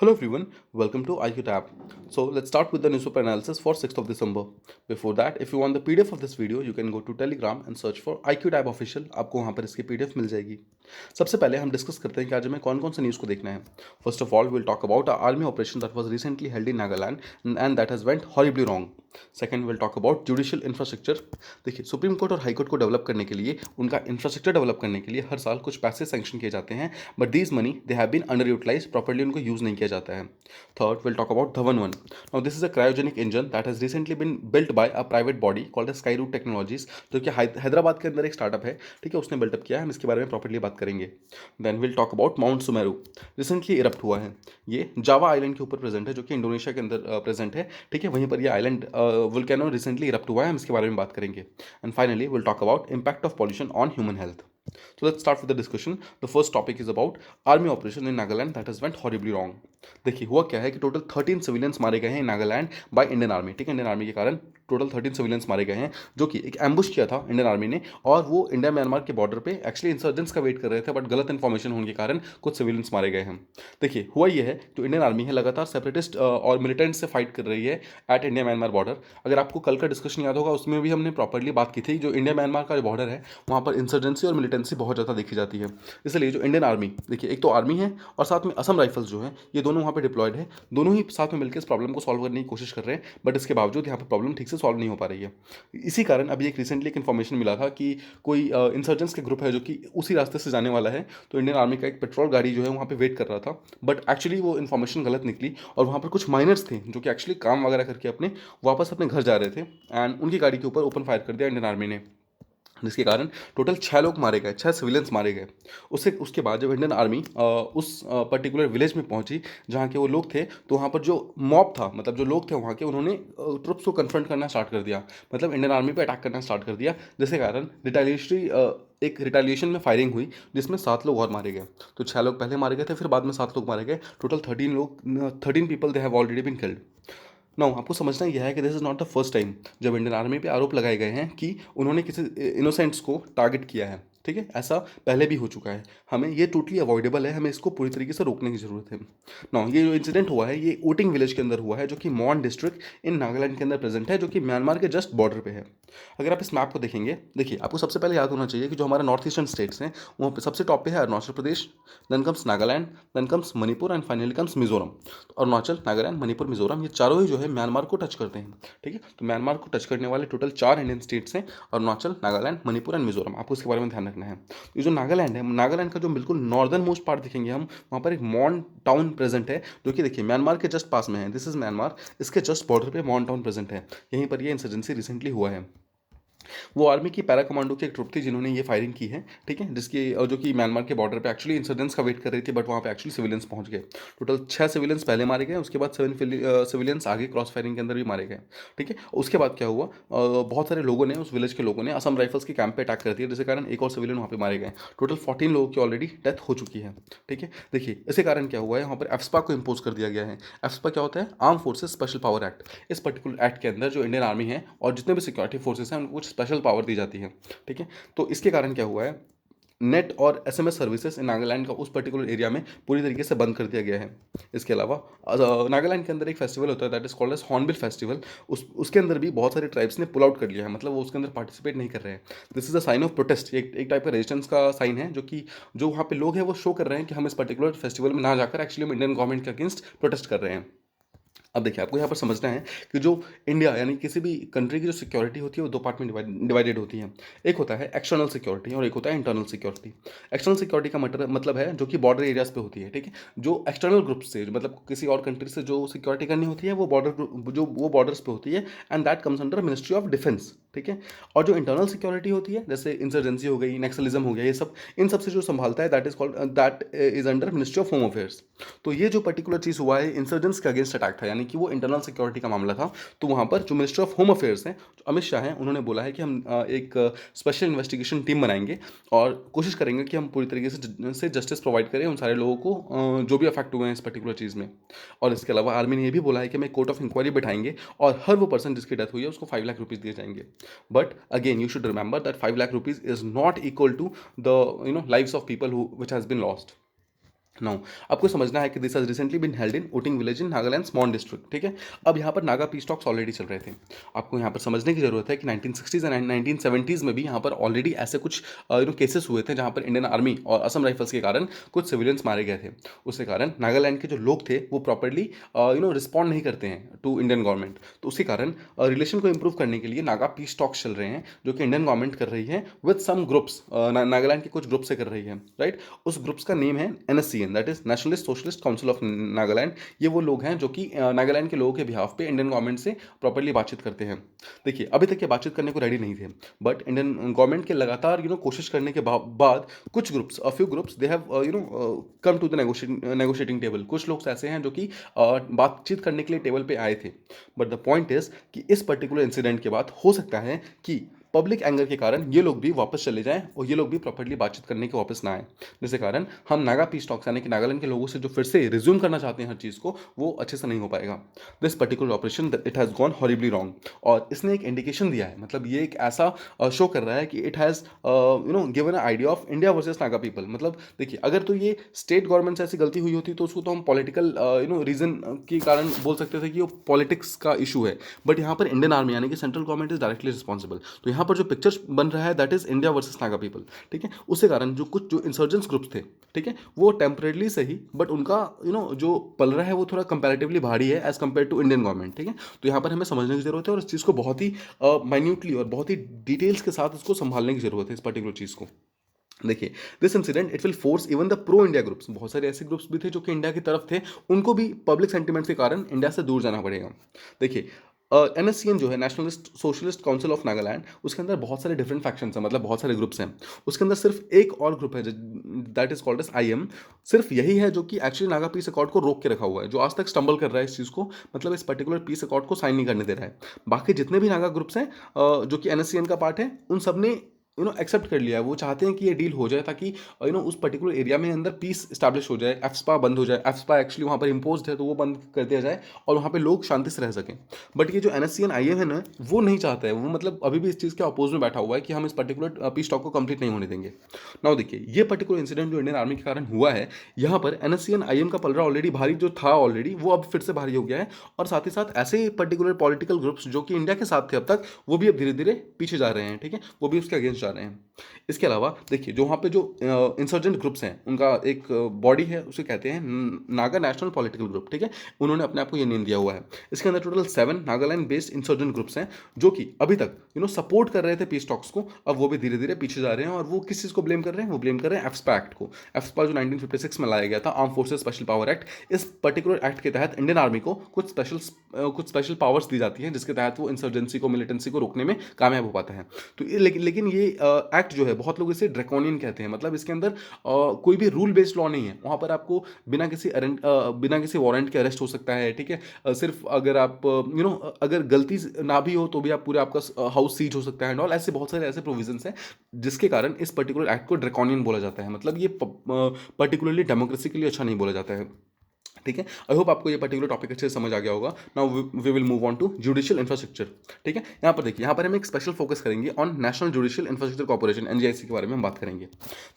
Hello everyone, welcome to IQ Tab. So let's start with the newspaper analysis for 6th of December. Before that, if you want the PDF of this video, you can go to Telegram and search for IQ Tab Official. आपको वहाँ पर इसकी PDF मिल जाएगी. सबसे पहले हम discuss करते हैं कि आज हमें कौन कौन सा न्यूज़ को देखना है. First of all will talk about a army operation that was recently held in Nagaland and that has went horribly wrong. Second will talk about judicial infrastructure. देखिए, सुप्रीम कोर्ट और हाई कोर्ट को develop करने के लिए, उनका infrastructure develop करने के लिए हर साल कुछ पैसे सैंक्शन किए जाते हैं, but these money they have been under utilise, properly उनको यूज़ नहीं किया जाता है. Third, we'll talk about Dhawan 1. Now, this is a cryogenic engine that has recently been built by a private body called as Skyroot Technologies, जो कि हैदराबाद के अंदर एक स्टार्टअप है. ठीक है, उसने बिल्टअप किया है. हम इसके बारे में प्रॉपर्ली बात करेंगे. Then will talk about mount Semeru. Recently erupt हुआ है. ये जावा आइलैंड के ऊपर प्रेजेंट है, जो कि इंडोनेशिया के अंदर प्रेजेंट है. ठीक है, वहीं पर ये आइलैंड वोल्केनो रिसेंटली इरप्ट हुआ है. हम इसके बारे में बात करेंगे. And finally will talk about impact of pollution on human health. So let's start with the discussion. The first topic is about army operation in Nagaland that has went horribly wrong. देखिए, हुआ क्या है कि total 13 civilians मारे गए हैं Nagaland by Indian army. ठीक है, इंडियन आर्मी के कारण टोटल 13 सिविलियंस मारे गए हैं, जो कि एक एम्बुश किया था इंडियन आर्मी ने, और वो इंडिया म्यांमार के बॉर्डर पे एक्चुअली इंसर्जेंट्स का वेट कर रहे थे, बट गलत इन्फॉर्मेशन होने के कारण कुछ सिविलियंस मारे गए हैं. देखिए, हुआ ये है, जो इंडियन आर्मी है लगातार सेपरेटिस्ट और मिलिटेंट से फाइट कर रही है एट इंडिया म्यांमार बॉर्डर. अगर आपको कल का डिस्कशन याद होगा, उसमें भी हमने प्रॉपर्ली बात की थी. जो इंडिया म्यांमार का जो बॉर्डर है, वहाँ पर इंसर्जेंसी और मिलिटेंसी बहुत ज़्यादा देखी जाती है. इसलिए जो इंडियन आर्मी, देखिए, एक तो आर्मी है और साथ में असम राइफल्स जो है, ये दोनों वहाँ पे डिप्लॉयड है. दोनों ही साथ में मिलकर इस प्रॉब्लम को सॉल्व करने की कोशिश कर रहे हैं, बट इसके बावजूद यहाँ पर प्रॉब्लम ठीक से सॉल्व नहीं हो पा रही है. इसी कारण अभी एक रिसेंटली एक इन्फॉर्मेशन मिला था कि कोई इंसर्जेंट्स के ग्रुप है जो कि उसी रास्ते से जाने वाला है. तो इंडियन आर्मी का एक पेट्रोल गाड़ी जो है वहाँ पे वेट कर रहा था, बट एक्चुअली वो इन्फॉर्मेशन गलत निकली, और वहाँ पर कुछ माइनर्स थे जो कि एक्चुअली काम वगैरह करके अपने वापस अपने घर जा रहे थे, एंड उनकी गाड़ी के ऊपर ओपन फायर कर दिया इंडियन आर्मी ने, जिसके कारण टोटल 6 लोग मारे गए, 6 सिविलियंस मारे गए. उसके बाद जब इंडियन आर्मी उस पर्टिकुलर विलेज में पहुंची जहाँ के वो लोग थे, तो वहाँ पर जो मॉब था, मतलब जो लोग थे वहाँ के, उन्होंने ट्रुप्स को कन्फ्रंट करना स्टार्ट कर दिया, मतलब इंडियन आर्मी पे अटैक करना स्टार्ट कर दिया, जिसके कारण एक रिटेलिएशन में फायरिंग हुई, जिसमें 7 लोग और मारे गए. तो 6 लोग पहले मारे गए थे, फिर बाद में 7 लोग मारे गए. Total 13 people they have already been killed. Now आपको समझना यह है कि this is not the first time जब इंडियन आर्मी पे आरोप लगाए गए हैं कि उन्होंने किसी इनोसेंट्स को टारगेट किया है. ठीक है, ऐसा पहले भी हो चुका है. हमें ये टोटली अवॉइडेबल है, हमें इसको पूरी तरीके से रोकने की ज़रूरत है. नाउ ये जो इंसिडेंट हुआ है, ये ओटिंग विलेज के अंदर हुआ है, जो कि मॉन डिस्ट्रिक्ट इन नागालैंड के अंदर प्रेजेंट है, जो कि म्यांमार के जस्ट बॉर्डर पे है. अगर आप इस मैप को देखेंगे, देखिए, आपको सबसे पहले याद होना चाहिए कि जो हमारे नॉर्थ ईस्टर्न स्टेट्स हैं, वहाँ पे सबसे टॉप पे है Arunachal Pradesh, then comes Nagaland, then comes Manipur, and finally comes Mizoram. तो अरुणाचल, नागालैंड, मणिपुर, मिजोरम, ये चारों ही जो है म्यांमार को टच करते हैं. ठीक है, तो म्यांमार को टच करने वाले टोटल 4 इंडियन स्टेट्स हैं: अरुणाचल, नागालैंड, मणिपुर एंड मिजोरम. आपको इसके बारे में ध्यान रखना है. ये जो नागालैंड है, नागालैंड का जो बिल्कुल नॉर्दर्न मोस्ट पार्ट देखेंगे हम, वहाँ पर एक मॉन टाउन प्रेजेंट है, जो कि देखिए म्यांमार के जस्ट पास में है. दिस इज म्यांमार, इसके जस्ट बॉर्डर पे मॉन टाउन प्रेजेंट है. यहीं पर ये इंसर्जेंसी रिसेंटली हुआ है. वो आर्मी की पैरा कमांडो की एक ट्रुप थी जिन्होंने ये फायरिंग की है. ठीक है, जिसकी जो कि म्यांमार के बॉर्डर पे एक्चुअली इंसर्जेंट्स का वेट कर रही थी, बट वहाँ पे एक्चुअली सिविलियंस पहुंच गए. टोटल 6 सिविलियंस पहले मारे गए, उसके बाद 7 सिविलियंस आगे क्रॉस फायरिंग के अंदर भी मारे गए. ठीक है, उसके बाद क्या हुआ, बहुत सारे लोगों ने, उस विलेज के लोगों ने असम राइफल्स के कैंप पे अटैक कर दिया, जिसके कारण एक और सिविलियन वहाँ पे मारे गए. टोटल 14 लोगों की ऑलरेडी डेथ हो चुकी है. ठीक है, देखिए, इसके कारण क्या हुआ है, यहाँ पर एफ्सपा को इम्पोज कर दिया गया है. एफ्सपा क्या होता है? Arm forces special power act. इस पर्टिकुलर एक्ट के अंदर जो इंडियन आर्मी है और जितने भी सिक्योरिटी फोर्सेस हैं, उनको कुछ स्पेशल पावर दी जाती है. ठीक है, तो इसके कारण क्या हुआ है, नेट और एसएमएस सर्विसेज इन नागालैंड का उस पर्टिकुलर एरिया में पूरी तरीके से बंद कर दिया गया है. इसके अलावा नागालैंड के अंदर एक फेस्टिवल होता है that is called as hornbill festival. उसके अंदर भी बहुत सारे ट्राइब्स ने पुल आउट कर लिया है, मतलब वो उसके अंदर पार्टिसिपेट नहीं कर रहे हैं. This is a sign of protest. एक टाइप का रेजिस्टेंस का साइन है, जो वहाँ पे लोग हैं वो शो कर रहे हैं कि हम इस पर्टिकुलर फेस्टिवल में ना जाकर एक्चुअली हम इंडियन गवर्नमेंट के अगेंस्ट प्रोटेस्ट कर रहे हैं. अब देखिए, आपको यहाँ पर समझना है कि जो इंडिया यानी किसी भी कंट्री की जो सिक्योरिटी होती है, वो 2 पार्ट में डिवाइडेड होती है. एक होता है एक्सटर्नल सिक्योरिटी और एक होता है इंटरनल सिक्योरिटी. एक्सटर्नल सिक्योरिटी का मतलब है जो कि बॉर्डर एरियाज पे होती है. ठीक है, जो एक्सटर्नल ग्रुप से, मतलब किसी और कंट्री से जो सिक्योरिटी करनी होती है, वो बॉर्डर्स पे होती है, and that comes under ministry of defence. ठीक है, और जो इंटरनल सिक्योरिटी होती है, जैसे इंसर्जेंसी हो गई, नक्सलिज्म हो गया, ये सब, इन सब से जो संभालता है, that is under ministry of home affairs. तो ये जो पर्टिकुलर चीज़ हुआ है, इंसर्जेंट्स के अगेंस्ट अटैक था, यानी कि वो इंटरनल सिक्योरिटी का मामला था. तो वहाँ पर जो मिनिस्टर ऑफ होम अफेयर्स हैं, जो अमित शाह हैं, उन्होंने बोला है कि हम एक स्पेशल इन्वेस्टिगेशन टीम बनाएंगे और कोशिश करेंगे कि हम पूरी तरीके से जस्टिस प्रोवाइड करें उन सारे लोगों को जो भी अफेक्ट हुए हैं इस पर्टिकुलर चीज़ में. और इसके अलावा आर्मी ने यह भी बोला है कि हम एक कोर्ट ऑफ इंक्वायरी बैठाएंगे और हर वो पर्सन जिसकी डेथ हुई है उसको 5 लाख रुपीज़ दिए जाएंगे. But again you should remember that 5 lakh rupees is not equal to the lives of people which has been lost. Now आपको समझना है कि this has recently been held in Oting village in Nagaland small district, ठीक है। अब यहाँ पर नागा पीस टॉक्स ऑलरेडी चल रहे थे। आपको यहाँ पर समझने की जरूरत है कि 1960s एंड 1970s में भी यहाँ पर ऑलरेडी ऐसे कुछ केसेस हुए थे जहाँ पर इंडियन आर्मी और असम राइफल्स के कारण कुछ सिविलियंस मारे गए थे। उसके कारण नागालैंड के जो लोग थे वो प्रॉपरली रिस्पॉन्ड नहीं करते हैं टू इंडियन गवर्नमेंट। तो उसी कारण रिलेशन को इंप्रूव करने के लिए नागा पीस टॉक्स चल रहे हैं जो कि इंडियन गवर्नमेंट कर रही है विद सम ग्रुप्स, नागालैंड के कुछ ग्रुप से कर रही है, राइट। उस ग्रुप्स का नेम है NSCN, that is nationalist socialist council of Nagaland. ये वो लोग हैं जो कि नागालैंड के लोगों के बिहाफ पे इंडियन गवर्नमेंट से प्रॉपरली बातचीत करते हैं। देखिए अभी तक ये बातचीत करने को रेडी नहीं थे, बट इंडियन गवर्नमेंट के लगातार कोशिश करने के बाद कुछ groups, few groups, they have come to the negotiating table. कुछ लोग ऐसे हैं जो कि बातचीत करने के लिए टेबल पे आए थे। बट द पॉइंट इज कि इस पर्टिकुलर इंसिडेंट के बाद हो सकता है कि पब्लिक एंगर के कारण ये लोग भी वापस चले जाएं और ये लोग भी प्रॉपर्ली बातचीत करने के वापस ना आए, जिसके कारण हम नागा पीस टॉक्स यानी कि नागालैंड के लोगों से जो फिर से रिज्यूम करना चाहते हैं हर चीज़ को, वो अच्छे से नहीं हो पाएगा। This particular operation it has gone horribly wrong. और इसने एक इंडिकेशन दिया है, मतलब ये एक ऐसा शो कर रहा है कि it has given a idea of India versus Naga people. मतलब देखिए अगर तो ये स्टेट गवर्नमेंट से ऐसी गलती हुई होती तो उसको तो हम पॉलिटिकल रीजन के कारण बोल सकते थे कि वो पॉलिटिक्स का इशू है। बट यहाँ पर इंडियन आर्मी यानी कि central government is directly responsible. तो यहाँ पर जो पिक्चर बन रहा है that is India versus Naga people, ठीक है। उसके कारण जो कुछ जो इंसर्जेंट्स ग्रुप्स थे, ठीक है, वो टेम्परेली सही, बट उनका जो पलड़ा है वो थोड़ा कंपैरेटिवली भारी है as compare to Indian government, ठीक है। तो यहाँ पर हमें समझने की जरूरत है और इस चीज़ को बहुत ही माइन्यूटली और बहुत ही डिटेल्स के साथ इसको संभालने की जरूरत है, इस पर्टिकुलर चीज़ को। देखिए this incident it will force even the pro India groups, बहुत सारे ऐसे ग्रुप्स भी थे जो कि इंडिया की तरफ थे, उनको भी पब्लिक सेंटिमेंट के कारण इंडिया से दूर जाना पड़ेगा। देखिए NSCN जो है nationalist socialist council of Nagaland, उसके अंदर बहुत सारे डिफरेंट फैक्शंस हैं, मतलब बहुत सारे ग्रुप्स हैं। उसके अंदर सिर्फ एक और ग्रुप है that is called as IM। सिर्फ यही है जो कि एक्चुअली नागा पीस अकॉर्ड को रोक के रखा हुआ है, जो आज तक स्टम्बल कर रहा है इस चीज़ को, मतलब इस पर्टिकुलर पीस अकॉर्ड को साइन नहीं करने दे रहा है। बाकी जितने भी नागा ग्रुप्स हैं जो कि NSCN का पार्ट है, उन सब ने एक्सेप्ट कर लिया है। वो चाहते हैं कि ये डील हो जाए ताकि उस पर्टिकुलर एरिया में अंदर पीस स्टैब्लिश हो जाए, एफस्पा बंद हो जाए। एफस्पा एक्चुअली वहाँ पर इम्पोज है तो वो बंद कर दिया जाए और वहाँ पे लोग शांति से रह सकें। बट ये जो NSCN IM है ना, वो नहीं चाहता है, वो मतलब अभी भी इस चीज़ के अपोज में बैठा हुआ है कि हम इस पर्टिकुलर पीस टॉक को कंप्लीट नहीं होने देंगे। नाउ देखिए ये पर्टिकुलर इंसिडेंट जो इंडियन आर्मी के कारण हुआ है, यहाँ पर NSCN IM का पलड़ा ऑलरेडी भारी जो था ऑलरेडी, वो अब फिर से भारी हो गया है। और साथ ही साथ ऐसे पर्टिकुलर पॉलिटिकल ग्रुप्स जो कि इंडिया के साथ थे अब तक, वो भी अब धीरे धीरे पीछे जा रहे हैं, ठीक है, वो भी उसके अगेंस्ट जा रहे हैं। इसके अलावा देखिए जो वहाँ पे जो इंसर्जेंट ग्रुप्स हैं उनका एक बॉडी है, उसे कहते हैं नागा नेशनल पॉलिटिकल ग्रुप, ठीक है। उन्होंने अपने आप को ये नेम दिया हुआ है। इसके अंदर total 7 Nagaland based insurgent groups हैं जो कि अभी तक सपोर्ट कर रहे थे पीस टॉक्स को, अब वो भी धीरे धीरे पीछे जा रहे हैं। और वो किस चीज़ को ब्लेम कर रहे हैं? वो ब्लेम कर रहे हैं एफस्पा एक्ट को। एफस्पा जो 1956 में लाया गया था, arm forces special power act. इस पर्टिकुलर एक्ट के तहत इंडियन आर्मी को कुछ स्पेशल पावर्स दी जाती हैं जिसके तहत वो इंसर्जेंसी को, मिलिटेंसी को रोकने में कामयाब हो पाता है। तो लेकिन ये एक्ट जो है बहुत लोग इसे ड्रैकोनियन कहते हैं, मतलब इसके अंदर कोई भी रूल बेस्ड लॉ नहीं है। वहाँ पर आपको बिना किसी वारंट के अरेस्ट हो सकता है, ठीक है। सिर्फ अगर आप अगर गलती ना भी हो तो भी आप पूरे आपका हाउस सीज हो सकता है एंड ऑल। ऐसे बहुत सारे ऐसे प्रोविजंस हैं जिसके कारण इस पर्टिकुलर एक्ट को ड्रैकोनियन बोला जाता है, मतलब ये पर्टिकुलरली डेमोक्रेसी के लिए अच्छा नहीं बोला जाता है, ठीक है। आई होप आपको ये पर्टिकुलर टॉपिक अच्छे से समझ आ गया होगा। Now we will move on to judicial infrastructure, ठीक है। यहाँ पर देखिए, यहाँ पर हम एक स्पेशल फोकस करेंगे on national judicial infrastructure corporation NJIC के बारे में हम बात करेंगे।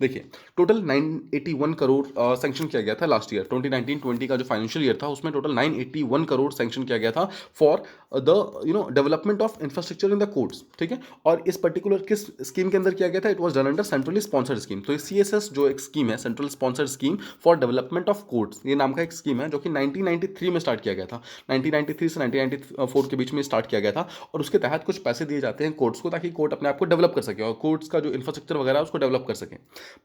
देखिए टोटल 981 करोड़ सेंक्शन किया गया था लास्ट ईयर 2019-20 का जो फाइनेंशियल ईयर था, उसमें टोटल 981 करोड़ सेंक्शन किया गया था for the development of infrastructure in the courts, ठीक है। और इस पर्टिकुलर किस स्कीम के अंदर किया गया था? It was done under centrally sponsored scheme. तो CSS जो एक स्कीम है, central sponsored scheme for development of courts, ये नाम का एक स्कीम है जो कि 1993 में स्टार्ट किया गया था। 1993 से 1994 के बीच में स्टार्ट किया गया था। और उसके तहत कुछ पैसे दिए जाते हैं कोर्ट्स को ताकि कोर्ट अपने आप को डेवलप कर सके और कोर्ट्स का जो इंफ्रास्ट्रक्चर वगैरह उसको डेवलप कर सके।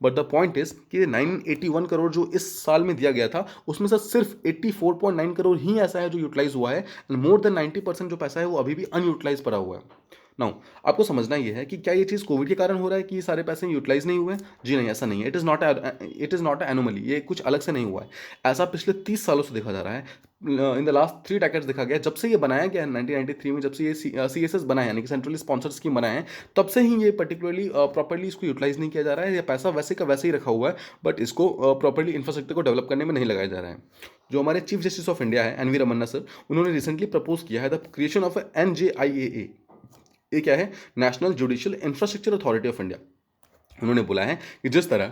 बट द पॉइंट इज कि 981 करोड़ जो इस साल में दिया गया था, उसमें से सिर्फ 84.9 करोड़ ही ऐसा है जो यूटिलाइज हुआ है। मोर देन 90% जो पैसा है वो अभी भी अनयूटिलाइज पड़ा हुआ है। नाउ आपको समझना ये है कि क्या ये चीज़ कोविड के कारण हो रहा है कि ये सारे पैसे यूटिलाइज नहीं हुए? जी नहीं, ऐसा नहीं है। इट इज़ नॉट एनोमली, ये कुछ अलग से नहीं हुआ है। ऐसा पिछले 30 सालों से देखा जा रहा है। इन द लास्ट 3 डेकेड्स देखा गया, जब से ये बनाया गया है 1993 में, जब से ये CSS बना है यानी कि सेंट्रली स्पॉन्सर्ड स्कीम बना है, तब से ही ये पर्टिकुलरली प्रॉपर्ली इसको यूटिलाइज नहीं किया जा रहा है। ये पैसा वैसे का वैसे ही रखा हुआ है, बट इसको प्रॉपर्ली इंफ्रास्ट्रक्चर को डेवलप करने में नहीं लगाया जा रहा है। जो हमारे चीफ जस्टिस ऑफ इंडिया है NV रमन्ना सर, उन्होंने रिसेंटली प्रपोज किया है द क्रिएशन ऑफ NJIAA। ये क्या है? National judicial infrastructure authority of India. उन्होंने बोला है कि जिस तरह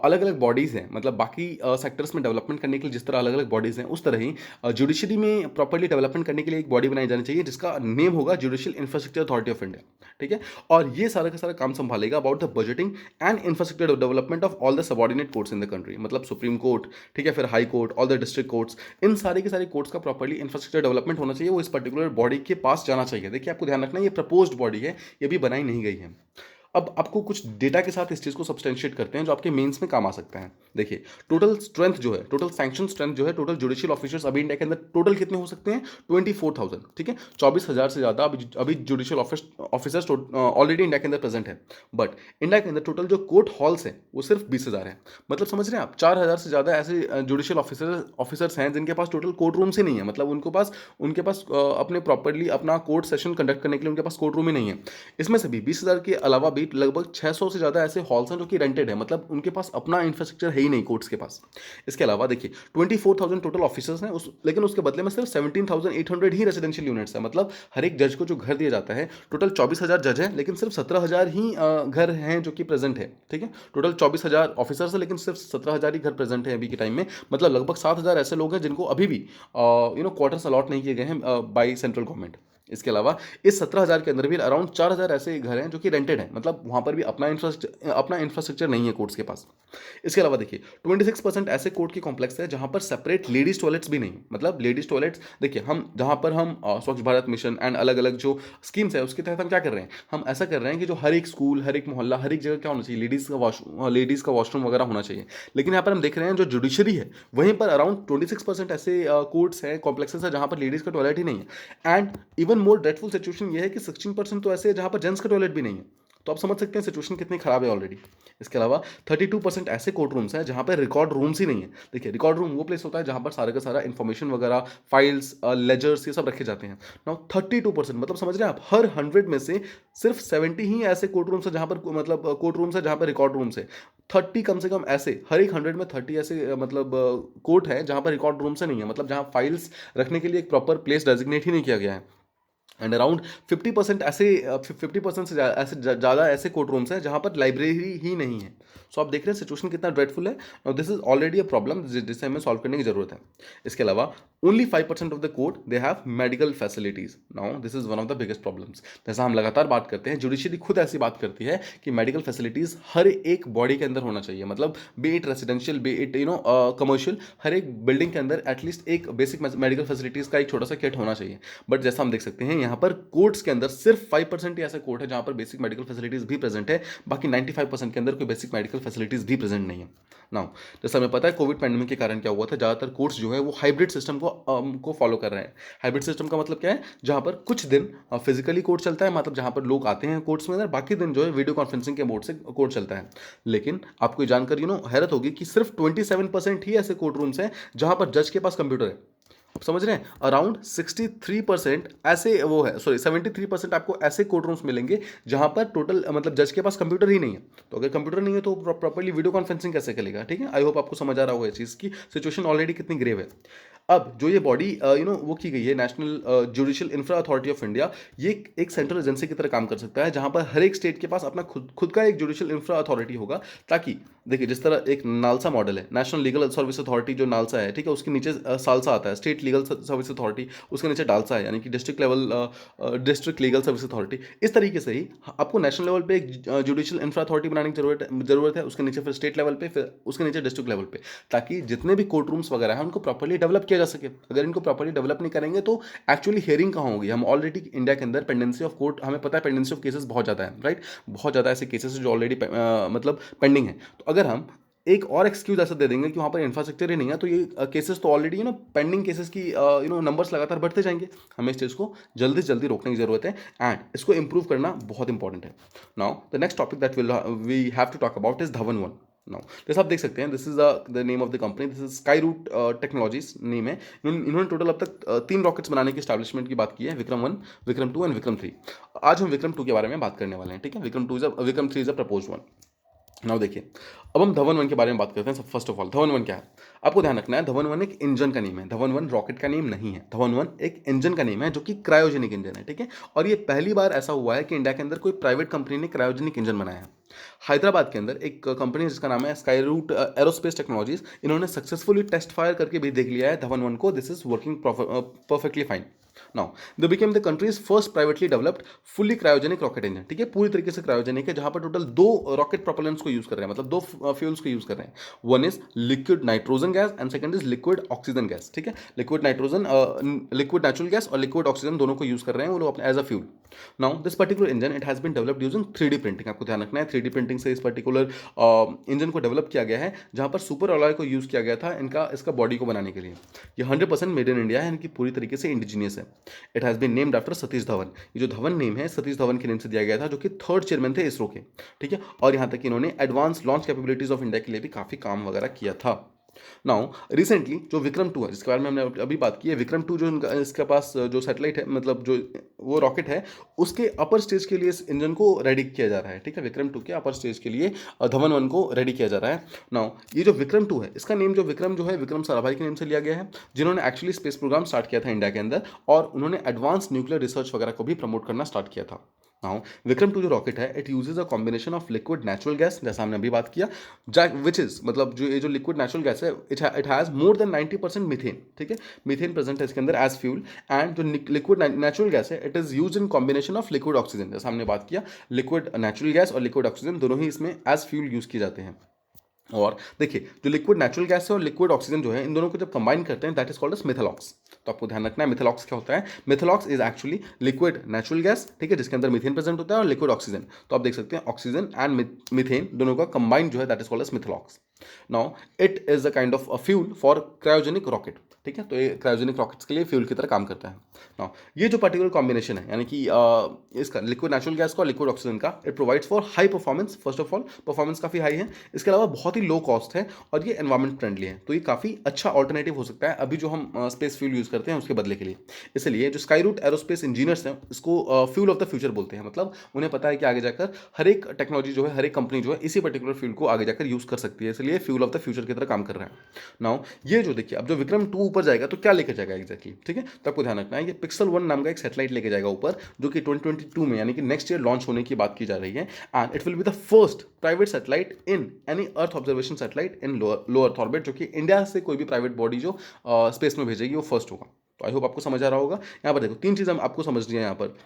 अलग अलग बॉडीज़ हैं, मतलब बाकी सेक्टर्स में डेवलपमेंट करने के लिए जिस तरह अलग अलग बॉडीज़ हैं, उस तरह ही जुडिशरी में प्रॉपर्ली डेवलपमेंट करने के लिए एक बॉडी बनाई जानी चाहिए जिसका नेम होगा judicial infrastructure authority of India. ठीक है, और ये सारा का सारा काम संभालेगा about the budgeting and infrastructure development of all the subordinate courts in the country, मतलब सुप्रीम कोर्ट, ठीक है, फिर high court, all the district courts, इन सारे के सारे कोर्ट्स का प्रॉपर्ली इंफ्रास्ट्रक्चर डेवलपमेंट होना चाहिए, वो इस पर्टिकुलर बॉडी के पास जाना चाहिए। देखिए, आपको ध्यान रखना, ये प्रपोज्ड बॉडी है, ये भी बनाई नहीं गई है। अब आपको कुछ डेटा के साथ इस चीज़ को सब्सटेंशिएट करते हैं जो आपके मेंस में काम आ सकता है। देखिए, टोटल स्ट्रेंथ जो है, टोटल सैंक्शन स्ट्रेंथ जो है, टोटल जुडिशियल ऑफिसर्स अभी इंडिया के अंदर टोटल कितने हो सकते हैं? 24,000। ठीक है, 24,000 से ज़्यादा अभी जुडिशियल ऑफिसर्स ऑलरेडी इंडिया के अंदर प्रेजेंट है। बट इंडिया के अंदर टोटल जो कोर्ट हॉल्स हैं वो सिर्फ 20,000 है। मतलब समझ रहे हैं आप, 4,000 से ज़्यादा ऐसे जुडिशियल ऑफिसर्स हैं जिनके पास टोटल कोर्ट रूम्स ही नहीं है। मतलब उनके पास अपने प्रॉपरली अपना कोर्ट सेशन कंडक्ट करने के लिए उनके पास कोर्ट रूम ही नहीं है। इसमें से भी 20,000 के अलावा भी लगभग 600 से ज़्यादा ऐसे हॉल्स हैं जो कि रेंटेड है, मतलब उनके पास अपना इंफ्रास्ट्रक्चर है ही नहीं कोर्ट्स के पास। इसके अलावा देखिए, 24,000 टोटल ऑफिसर्स हैं, लेकिन उसके बदले में सिर्फ 17,800 ही रेजिडेंशियल यूनिट्स है। मतलब हर एक जज को जो घर दिया जाता है, टोटल 24,000 जज है लेकिन सिर्फ 17,000 ही घर हैं जो कि प्रेजेंट है। ठीक है, टोटल 24,000 ऑफिसर्स है लेकिन सिर्फ 17,000 ही घर प्रेजेंट है अभी के टाइम में। मतलब लगभग 7,000 ऐसे लोग हैं जिनको अभी भी क्वार्टर्स अलॉट नहीं किए गए हैं बाई सेंट्रल गवर्नमेंट। इसके अलावा इस 17,000 के अंदर भी अराउंड 4,000 ऐसे घर हैं जो कि रेंटेड हैं, मतलब वहाँ पर भी अपना इंफ्रास्ट्रक्चर नहीं है कोर्ट्स के पास। इसके अलावा देखिए, 26% ऐसे कोर्ट के कॉम्प्लेक्स है जहाँ पर सेपरेट लेडीज टॉयलेट्स भी नहीं, मतलब लेडीज टॉयलेट्स देखिए, हम जहाँ पर हम स्वच्छ भारत मिशन एंड अलग अलग जो स्कीम्स है उसके तहत हम क्या कर रहे हैं, हम ऐसा कर रहे हैं कि जो हर एक स्कूल, हर एक मोहल्ला, हर एक जगह क्या होना चाहिए, लेडीज़ का वॉशरूम वगैरह होना चाहिए। लेकिन यहाँ पर हम देख रहे हैं जो जुडिशरी है वहीं पर अराउंड 26% ऐसे कोर्ट्स हैं, कॉम्प्लेक्सेस है जहाँ पर लेडीज़ का टॉयलेट ही नहीं है। And even more dreadful situation ये है कि 16% तो ऐसे है जहाँ पर जेंट्स का टॉयलेट भी नहीं है। तो आप समझ सकते हैं सिचुएशन कितनी खराब है ऑलरेडी। इसके अलावा 32% ऐसे कोर्ट रूम्स हैं जहाँ पर रिकॉर्ड रूम्स ही नहीं है। देखिए, रिकॉर्ड रूम वो प्लेस होता है जहाँ पर सारा का सारा इन्फॉर्मेशन वगैरह, फाइल्स, लेजर्स, ये सब रखे जाते हैं। नाउ 32%, मतलब समझ रहे हैं आप, हर 100 में से सिर्फ 70 ही ऐसे कोर्ट रूम्स है जहाँ पर, मतलब कोर्ट रूम्स है जहाँ पर रिकॉर्ड रूम्स है। 30 कम से कम ऐसे, हर एक 100 में 30 ऐसे मतलब कोर्ट है जहाँ पर रिकॉर्ड रूम्स नहीं है, मतलब जहाँ फाइल्स रखने के लिए एक प्रॉपर प्लेस डेजिग्नेट ही नहीं किया गया है। एंड अराउंड 50% ऐसे 50% से ज़्यादा ऐसे कोर्ट रूम्स हैं जहाँ पर लाइब्रेरी ही नहीं है। सो आप देख रहे हैं सिचुएशन कितना ड्रेडफुल है। Now this is already a problem जिसे हमें सॉल्व करने की जरूरत है। इसके अलावा only 5% of the court they have medical facilities. Now this is one of the biggest problems. जैसा हम लगातार बात करते हैं, जुडिशरी खुद ऐसी बात करती है कि मेडिकल फैसिलिटीज हर एक बॉडी के अंदर होना चाहिए, मतलब be it residential, be it commercial, हर एक बिल्डिंग के अंदर एटलीस्ट एक बेसिक मेडिकल फैसिलिटीज का एक छोटा सा किट होना चाहिए। बट जैसा हम देख सकते हैं यहाँ पर कोर्ट्स के अंदर सिर्फ 5% ही ऐसा कोर्ट है जहां पर बेसिक मेडिकल फैसिलिटीज भी प्रेजेंट है, बाकी 95% के अंदर कोई बेसिक मेडिकल फैसिलिटीज भी प्रेजेंट नहीं है। नाउ जैसा हमें पता है, कोविड पैंडेमिक के कारण क्या हुआ था, ज़्यादातर कोर्ट्स जो है वो हाइब्रिड सिस्टम को फॉलो कर रहे हैं। हाइब्रिड सिस्टम का मतलब क्या है, जहां पर कुछ दिन फिजिकली कोर्ट चलता है, मतलब जहां पर लोग आते हैं कोर्ट्स में अंदर, बाकी दिन जो है वीडियो कॉन्फ्रेंसिंग के मोड से कोर्ट चलता है। लेकिन आपको जानकर हैरत होगी कि सिर्फ 27% ही ऐसे कोर्ट रूम्स हैं जहां पर जज के पास कंप्यूटर है। आप समझ रहे हैं, अराउंड 63% ऐसे वो है, सॉरी 73% आपको ऐसे कोर्ट रूम्स मिलेंगे जहां पर टोटल मतलब जज के पास कंप्यूटर ही नहीं है। तो अगर कंप्यूटर नहीं है तो प्रॉपर्ली वीडियो कॉन्फ्रेंसिंग कैसे चलेगा? ठीक है, आई होप आपको समझ आ रहा होगा इस चीज़ की सिचुएशन ऑलरेडी कितनी ग्रेव है। अब जो ये बॉडी वो की गई है, national judicial infra authority of India, ये एक सेंट्रल एजेंसी की तरह काम कर सकता है जहां पर हर एक स्टेट के पास अपना खुद का एक जुडिशियल इंफ्रा अथॉरिटी होगा, ताकि देखिए जिस तरह एक नालसा मॉडल है, नेशनल लीगल सर्विस अथॉरिटी जो नालसा है, ठीक है, उसके नीचे सालसा आता है, स्टेट लीगल सर्विस अथॉरिटी, उसके नीचे डालसा है, यानी कि डिस्ट्रिक्ट लीगल सर्विस अथॉरिटी। इस तरीके से ही आपको नेशनल लेवल पे एक जुडिशियल इंफ्रा अथॉरिटी बनाने की जरूरत है, उसके नीचे फिर स्टेट लेवल पे, फिर उसके नीचे डिस्ट्रिक्ट लेवल पे, ताकि जितने भी कोर्ट रूम्स वगैरह हैं उनको प्रॉपर्ली डेवलप किया जा सके। अगर इनको प्रॉपर्ली डेवलप नहीं करेंगे तो एक्चुअली हियरिंग कहाँ होगी? हम ऑलरेडी इंडिया के अंदर पेंडेंसी ऑफ कोर्ट, हमें पता है पेंडेंसी ऑफ केसेस बहुत ज़्यादा है, राइट, बहुत ज़्यादा ऐसे केसेस जो ऑलरेडी मतलब पेंडिंग है। तो अगर हम एक और एक्सक्यूज ऐसा दे देंगे कि वहाँ पर इंफ्रास्ट्रक्चर ही नहीं है, तो ये केसेस तो ऑलरेडी पेंडिंग केसेस की नंबर्स लगातार बढ़ते जाएंगे। हमें इस चीज़ को जल्दी से जल्दी रोकने की जरूरत है एंड इसको इंप्रूव करना बहुत इंपॉर्टेंट है। Now the next topic that we have to talk about is Dhawan 1। Now जैसे आप देख सकते हैं, this is the name of the company, this is Skyroot technologies name है। इन्होंने टोटल अब तक 3 रॉकेट्स बनाने की स्टैब्लिशमेंट की बात की है, विक्रम 1, विक्रम 2 एंड विक्रम 3। आज हम विक्रम 2 के बारे में बात करने वाले हैं, ठीक है। Vikram 3 is a propose one. Now देखिए, अब हम धवन 1 के बारे में बात करते हैं। फर्स्ट ऑफ ऑल, धवन 1 क्या है? आपको ध्यान रखना है धवन वन एक इंजन का नेम है, धवन वन रॉकेट का नेम नहीं है। धवन वन एक इंजन का नेम है जो कि क्रायोजेनिक इंजन है, ठीक है। और ये पहली बार ऐसा हुआ है कि इंडिया के अंदर कोई प्राइवेट कंपनी ने क्रायोजेनिक इंजन बनाया है। हैदराबाद के अंदर एक कंपनी है जिसका नाम है स्काई रूट एरोस्पेस टेक्नोलॉजीज, इन्होंने सक्सेसफुली टेस्ट फायर करके भी देख लिया है धवन वन को, this is working perfectly fine. Now they became the countries first privately developed fully cryogenic rocket engine, ठीक है, पूरी तरीके से क्रायोजेनिक है, जहां पर टोटल दो रॉकेट प्रोपेलेंट्स को यूज कर रहे हैं, मतलब दो फ्यूल्स को यूज कर रहे हैं। One is liquid nitrogen gas and second is liquid oxygen gas, ठीक है। Liquid nitrogen, liquid natural gas और लिक्विड ऑक्सीजन दोनों को यूज कर रहे हैं वो लोग अपने as a fuel. Now this particular engine it has been developed using 3D printing, आपको ध्यान रखना है 3D प्रिंटिंग से इस पर्टिकुलर इंजन को डेवलप किया गया है, जहां पर सुपर अलॉय को यूज किया गया था इसका बॉडी को बनाने के लिए। ये 100% मेड इन इंडिया है, इनकी पूरी तरीके से इंडिजीनियस है। It has been named after Satish Dhawan, ये जो धवन नेम है सतीश धवन के नेम से दिया गया था, जो कि 3rd चेयरमैन थे इसरो के, ठीक है। और यहाँ तक इन्होंने advance launch capabilities of India के लिए भी काफी काम वगैरह किया था। नाउ रिसेंटली जो विक्रम 2 है जिसके बारे में हमने अभी बात की है, विक्रम 2 जो इसके पास जो सैटेलाइट है, मतलब जो वो रॉकेट है, उसके अपर स्टेज के लिए इस इंजन को रेडी किया जा रहा है, ठीक है। विक्रम 2 के अपर स्टेज के लिए धवन 1 को रेडी किया जा रहा है। नाउ ये जो विक्रम 2 है इसका नेम जो विक्रम जो है विक्रम साराभाई के नेम से लिया गया है, जिन्होंने एक्चुअली स्पेस प्रोग्राम स्टार्ट किया था इंडिया के अंदर, और उन्होंने एडवांस न्यूक्लियर रिसर्च वगैरह को भी प्रमोट करना स्टार्ट किया था। नाउ विक्रम 2 जो रॉकेट है it uses a combination of liquid natural gas, जैसा हमने अभी बात किया, विच इज मतलब जो ये जो लिक्विड नेचुरल गैस है it has more than 90% methane, ठीक है। मीथेन प्रेजेंट है इसके अंदर एज फ्यूल, एंड जो लिक्विड नेचुरल गैस है it is use in combination of liquid oxygen, जैसा हमने बात किया लिक्विड नेचुरल गैस और लिक्विड ऑक्सीजन दोनों ही इसमें एज फ्यूल यूज किए जाते हैं। और देखिए जो लिक्विड नेचुरल गैस है और लिक्विड ऑक्सीजन जो है इन दोनों को जब कंबाइन करते हैं that is called as methalox. तो आपको ध्यान रखना है मिथेलॉक्स क्या होता है। Methalox is actually liquid natural gas, ठीक है, जिसके अंदर मीथेन प्रेजेंट होता है और लिक्विड ऑक्सीजन। तो आप देख सकते हैं ऑक्सीजन एंड मीथेन दोनों का कंबाइन जो है that is called as methalox. Now it is a kind of fuel for cryogenic rocket, ठीक है। तो ये क्रायोजेनिक रॉकेट्स के लिए फ्यूल की तरह काम करता है। नाउ ये जो पर्टिकुलर कॉम्बिनेशन है यानी कि इसका लिक्विड नेचुरल गैस का और लिक्विड ऑक्सीजन का, it provides for high performance. First of all performance काफी हाई है, इसके अलावा बहुत ही लो कॉस्ट है और ये एनवायरमेंट फ्रेंडली है। तो ये काफी अच्छा ऑल्टरनेटिव हो सकता है अभी जो हम स्पेस फ्यूल यूज करते हैं उसके बदले के लिए। इसलिए जो स्काई रूट एरोस्पेस इंजीनियर्स हैं इसको फ्यूल ऑफ द फ्यूचर बोलते हैं, मतलब उन्हें पता है कि आगे जाकर हर एक टेक्नोलॉजी जो है हर एक कंपनी जो है इसी पर्टिकुलर फ्यूल को आगे जाकर यूज कर सकती है, इसलिए फ्यूल ऑफ द फ्यूचर की तरह काम कर रहा है। नाउ ये जो देखिए अब जो विक्रम 2 ऊपर जाएगा तो क्या लेकर जाएगा एग्जैक्टली, ठीक है। तो आपको ध्यान रखना है ये पिक्सल 1 नाम का एक सैटेलाइट लेके जाएगा ऊपर, जो कि 2022 में यानी कि नेक्स्ट ईयर लॉन्च होने की बात की जा रही है, and it will be the first private satellite in any earth observation satellite in low earth orbit, जो कि इंडिया से कोई भी प्राइवेट बॉडी जो स्पेस में भेजेगी वो फर्स्ट होगा। तो आई होप आपको समझ आ रहा होगा। यहाँ पर देखो 3 चीज़ें आपको समझनी है यहाँ पर।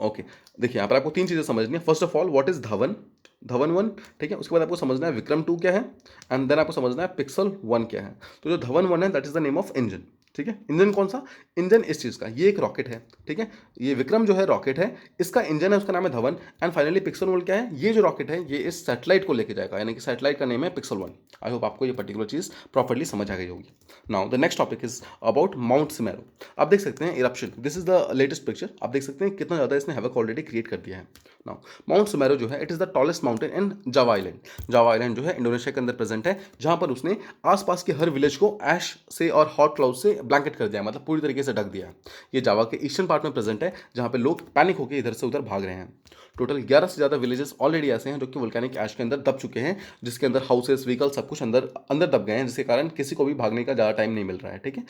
ओके देखिए यहाँ पर आपको 3 चीज़ें समझनी है। First of all what is Dhawan, Dhawan 1, ठीक है। उसके बाद आपको समझना है विक्रम 2 क्या है, एंड देन आपको समझना है पिक्सल 1 क्या है। तो जो धवन 1 है that is the name of engine, ठीक है। इंजन कौन सा, इंजन इस चीज़ का, ये एक रॉकेट है, ठीक है। ये विक्रम जो है रॉकेट है, इसका इंजन है उसका नाम है धवन, एंड फाइनली पिक्सल 1 क्या है, ये जो रॉकेट है ये इस सैटेलाइट को लेके जाएगा, यानी कि सैटेलाइट का नेम है पिक्सल 1। आई होप आपको ये पर्टिकुलर चीज़ प्रॉपर्ली समझ आ गई होगी। Now the next topic is about mount Semeru. आप देख सकते हैं eruption, this is the latest picture, आप देख सकते हैं कितना ज़्यादा इसने हैवक ऑलरेडी क्रिएट कर दिया है। नाउ माउंट सिमेरो जो है it is the tallest mountain in Java island. Java island जो है इंडोनेशिया के अंदर प्रेजेंट है, जहां पर उसने आसपास के हर विलेज को ऐश से और हॉट क्लाउड से ब्लैंकेट कर दिया, मतलब पूरी तरीके से ढक दिया है। ये जावा के ईस्टर्न पार्ट में प्रेजेंट है, जहां पे लोग पैनिक होकर इधर से उधर भाग रहे हैं। टोटल 11 से ज़्यादा विलेजेस ऑलरेडी ऐसे हैं जो कि वोल्केनिक ऐश के अंदर दब चुके हैं, जिसके अंदर हाउसेस व्हीकल सब कुछ अंदर अंदर दब गए हैं, जिसके कारण किसी को भी भागने का ज़्यादा टाइम नहीं मिल रहा है, ठीक है।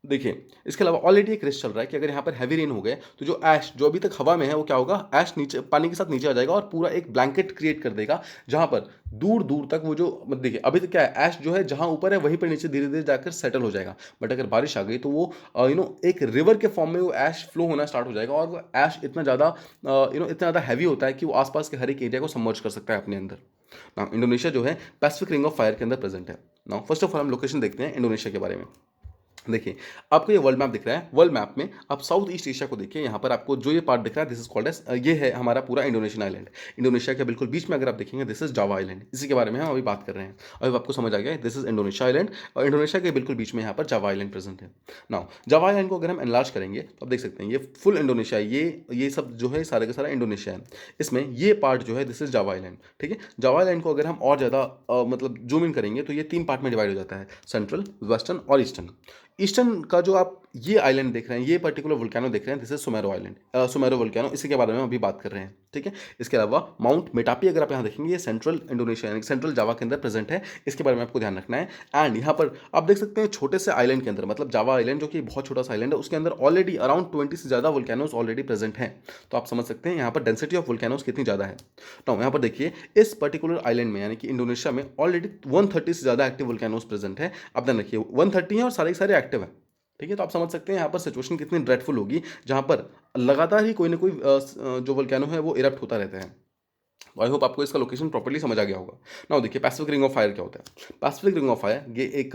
देखिए इसके अलावा ऑलरेडी एक रिस्क चल रहा है कि अगर यहाँ पर हैवी रेन हो गए तो जो ऐश जो अभी तक हवा में है वो क्या होगा, ऐश नीचे पानी के साथ नीचे आ जाएगा और पूरा एक ब्लैंकेट क्रिएट कर देगा, जहां पर दूर दूर तक वो जो देखिए अभी तक क्या है, ऐश जो है जहां ऊपर है वहीं पर नीचे धीरे धीरे जाकर सेटल हो जाएगा। बट अगर बारिश आ गई तो वो एक रिवर के फॉर्म में वो ऐश फ्लो होना स्टार्ट हो जाएगा, और वो ऐश इतना ज़्यादा इतना ज़्यादा हैवी होता है कि वो आसपास के हर एक एरिया को सबमर्ज कर सकता है अपने अंदर। नाउ इंडोनेशिया जो है पैसिफिक रिंग ऑफ फायर के अंदर प्रेजेंट है। नाउ फर्स्ट ऑफ ऑल हम लोकेशन देखते हैं इंडोनेशिया के बारे में। देखिए आपको ये वर्ल्ड मैप दिख रहा है, वर्ल्ड मैप में आप साउथ ईस्ट एशिया को देखिए, यहाँ पर आपको जो ये पार्ट दिख रहा है दिस इज कॉल्ड एज, ये है हमारा पूरा इंडोनेशियन आइलैंड। इंडोनेशिया के बिल्कुल बीच में अगर आप देखेंगे दिस इज जावा आइलैंड, इसी के बारे में हम अभी बात कर रहे हैं। अभी आपको समझ आ गया दिस इज इंडोनेशिया आइलैंड, और इंडोनेशिया के बिल्कुल बीच में यहाँ पर जावा आइलैंड प्रेजेंट है। नाउ जावा आइलैंड को अगर हम एनलार्ज करेंगे तो आप देख सकते हैं ये फुल इंडोनेशिया, ये सब जो है सारे का सारा इंडोनेशिया है, इसमें ये पार्ट जो है दिस इज जावा आइलैंड, ठीक है। जावा आइलैंड को अगर हम और ज़्यादा मतलब जूम इन करेंगे तो ये 3 पार्ट में डिवाइड हो जाता है, सेंट्रल, वेस्टर्न और ईस्टर्न। ईस्टर्न का जो आप ये आइलैंड देख रहे हैं, ये पर्टिकुलर वोल्केनो देख रहे हैं, दिस इज सुमेरो आइलैंड, सुमेरो वोल्केनो, इसी के बारे में हम अभी बात कर रहे हैं, ठीक है। इसके अलावा माउंट मेटापी अगर आप यहाँ देखेंगे, ये सेंट्रल इंडोनेशिया यानी सेंट्रल जावा के अंदर प्रेजेंट है, इसके बारे में आपको ध्यान रखना है। एंड यहाँ पर आप देख सकते हैं छोटे से आइलैंड के अंदर, मतलब जावा आइलैंड जो कि बहुत छोटा सा आइलैंड है, उसके अंदर ऑलरेडी अराउंड 20 से ज़्यादा वोल्केनोज ऑलरेडी प्रेजेंट हैं। तो आप समझ सकते हैं यहाँ पर डेंसिटी ऑफ वोल्केनोज कितनी ज़्यादा है। तो यहाँ पर देखिए इस पर्टिकुलर आइलैंड में यानी कि इंडोनेशिया में ऑलरेडी 130 से ज़्यादा एक्टिव वोल्केनोज प्रेजेंट है। आप ध्यान रखिए 130 है और सारे के सारे एक्टिव है, ठीक है। तो आप समझ सकते हैं यहाँ पर सिचुएशन कितनी ड्रेडफुल होगी, जहाँ पर लगातार ही कोई ना कोई जो वोल्केनो है वो इरप्ट होता रहता है। आई होप आपको इसका लोकेशन प्रॉपर्ली समझ आ गया होगा। नाउ देखिए पैसिफिक रिंग ऑफ फायर क्या होता है। पैसिफिक रिंग ऑफ फायर ये एक